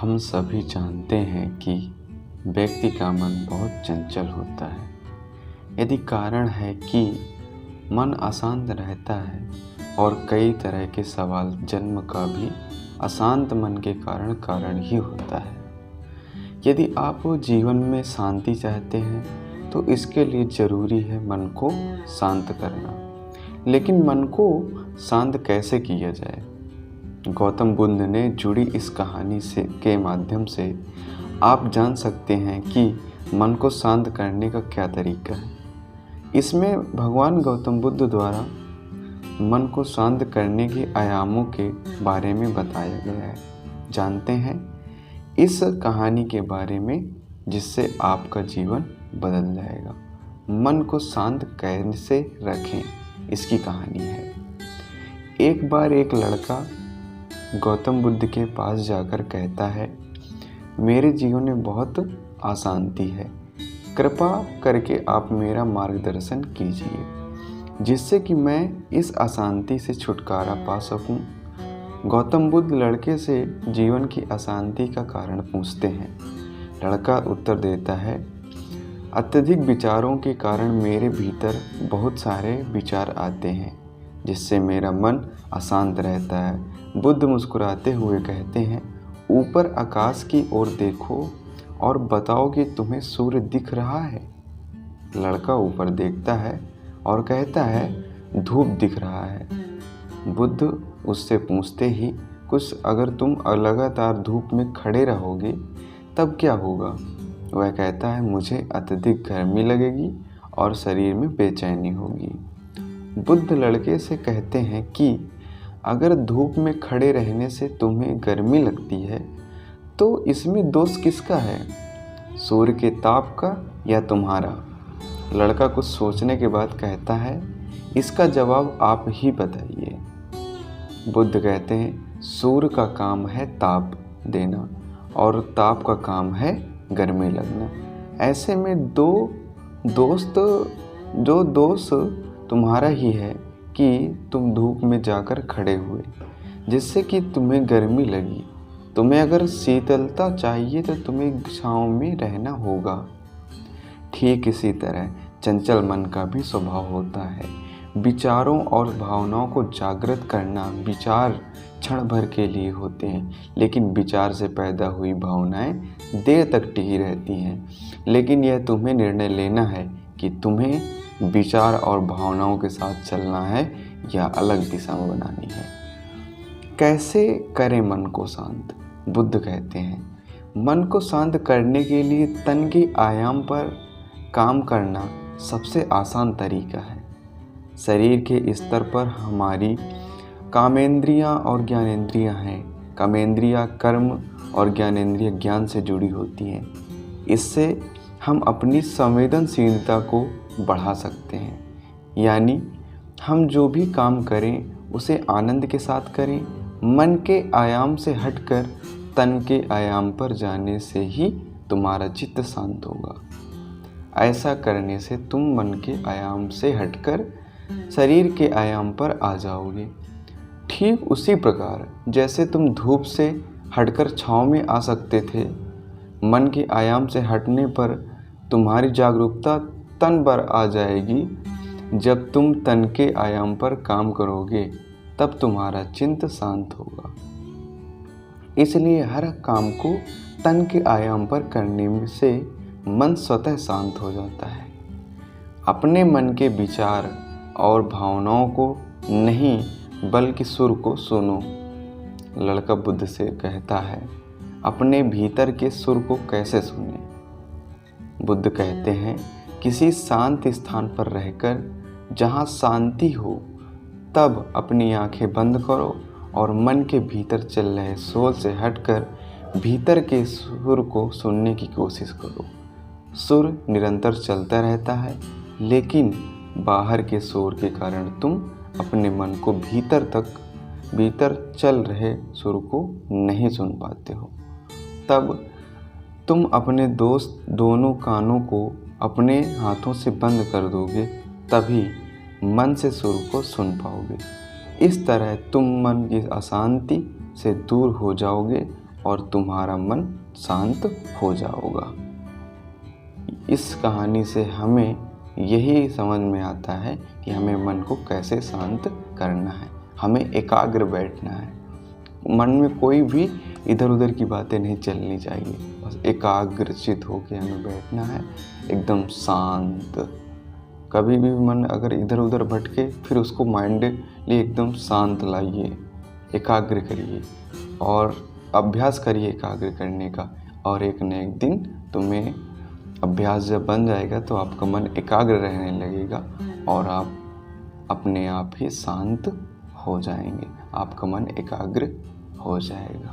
हम सभी जानते हैं कि व्यक्ति का मन बहुत चंचल होता है। यदि कारण है कि मन अशांत रहता है और कई तरह के सवाल जन्म का भी अशांत मन के कारण ही होता है। यदि आप जीवन में शांति चाहते हैं तो इसके लिए ज़रूरी है मन को शांत करना। लेकिन मन को शांत कैसे किया जाए? गौतम बुद्ध ने जुड़ी इस कहानी के माध्यम से आप जान सकते हैं कि मन को शांत करने का क्या तरीका है। इसमें भगवान गौतम बुद्ध द्वारा मन को शांत करने के आयामों के बारे में बताया गया है। जानते हैं इस कहानी के बारे में जिससे आपका जीवन बदल जाएगा। मन को शांत कैसे रखें, इसकी कहानी है। एक बार एक लड़का गौतम बुद्ध के पास जाकर कहता है, मेरे जीवन में बहुत अशांति है, कृपा करके आप मेरा मार्गदर्शन कीजिए जिससे कि मैं इस अशांति से छुटकारा पा सकूं। गौतम बुद्ध लड़के से जीवन की अशांति का कारण पूछते हैं। लड़का उत्तर देता है, अत्यधिक विचारों के कारण मेरे भीतर बहुत सारे विचार आते हैं जिससे मेरा मन अशांत रहता है। बुद्ध मुस्कुराते हुए कहते हैं, ऊपर आकाश की ओर देखो और बताओ कि तुम्हें सूर्य दिख रहा है। लड़का ऊपर देखता है और कहता है, धूप दिख रहा है। बुद्ध उससे पूछते ही, कुछ अगर तुम लगातार धूप में खड़े रहोगे तब क्या होगा? वह कहता है, मुझे अत्यधिक गर्मी लगेगी और शरीर में बेचैनी होगी। बुद्ध लड़के से कहते हैं कि अगर धूप में खड़े रहने से तुम्हें गर्मी लगती है तो इसमें दोष किसका है, सूर्य के ताप का या तुम्हारा? लड़का कुछ सोचने के बाद कहता है, इसका जवाब आप ही बताइए। बुद्ध कहते हैं, सूर्य का काम है ताप देना और ताप का काम है गर्मी लगना। ऐसे में दोष तुम्हारा ही है कि तुम धूप में जाकर खड़े हुए जिससे कि तुम्हें गर्मी लगी। तुम्हें अगर शीतलता चाहिए तो तुम्हें छांव में रहना होगा। ठीक इसी तरह चंचल मन का भी स्वभाव होता है। विचारों और भावनाओं को जागृत करना, विचार क्षण भर के लिए होते हैं लेकिन विचार से पैदा हुई भावनाएं देर तक टिकी रहती हैं। लेकिन यह तुम्हें निर्णय लेना है कि तुम्हें विचार और भावनाओं के साथ चलना है या अलग दिशा में बनानी है। कैसे करें मन को शांत? बुद्ध कहते हैं, मन को शांत करने के लिए तन के आयाम पर काम करना सबसे आसान तरीका है। शरीर के स्तर पर हमारी कामेंद्रियां और ज्ञानेंद्रियां हैं। कामेंद्रियां कर्म और ज्ञानेंद्रियां ज्ञान से जुड़ी होती हैं। इससे हम अपनी संवेदनशीलता को बढ़ा सकते हैं, यानी हम जो भी काम करें उसे आनंद के साथ करें। मन के आयाम से हटकर तन के आयाम पर जाने से ही तुम्हारा चित्त शांत होगा। ऐसा करने से तुम मन के आयाम से हटकर शरीर के आयाम पर आ जाओगे। ठीक उसी प्रकार जैसे तुम धूप से हटकर छांव में आ सकते थे, मन के आयाम से हटने पर तुम्हारी जागरूकता तन पर आ जाएगी। जब तुम तन के आयाम पर काम करोगे तब तुम्हारा चित्त शांत होगा। इसलिए हर काम को तन के आयाम पर करने से मन स्वतः शांत हो जाता है। अपने मन के विचार और भावनाओं को नहीं बल्कि सुर को सुनो। लड़का बुद्ध से कहता है, अपने भीतर के सुर को कैसे सुने? बुद्ध कहते हैं, किसी शांत स्थान पर रहकर जहाँ शांति हो तब अपनी आंखें बंद करो और मन के भीतर चल रहे शोर से हटकर भीतर के सुर को सुनने की कोशिश करो। सुर निरंतर चलता रहता है लेकिन बाहर के शोर के कारण तुम अपने मन को भीतर चल रहे सुर को नहीं सुन पाते हो। तब तुम अपने दोनों कानों को अपने हाथों से बंद कर दोगे, तभी मन से सुर को सुन पाओगे। इस तरह तुम मन की अशांति से दूर हो जाओगे और तुम्हारा मन शांत हो जाओगा। इस कहानी से हमें यही समझ में आता है कि हमें मन को कैसे शांत करना है। हमें एकाग्र बैठना है, मन में कोई भी इधर उधर की बातें नहीं चलनी चाहिए। बस एकाग्रचित होकर हमें बैठना है, एकदम शांत। कभी भी मन अगर इधर उधर भटके फिर उसको माइंडली एकदम शांत लाइए, एकाग्र करिए और अभ्यास करिए एकाग्र करने का। और एक न एक दिन तुम्हें अभ्यास जब बन जाएगा तो आपका मन एकाग्र रहने लगेगा और आप अपने आप ही शांत हो जाएंगे, आपका मन एकाग्र हो जाएगा।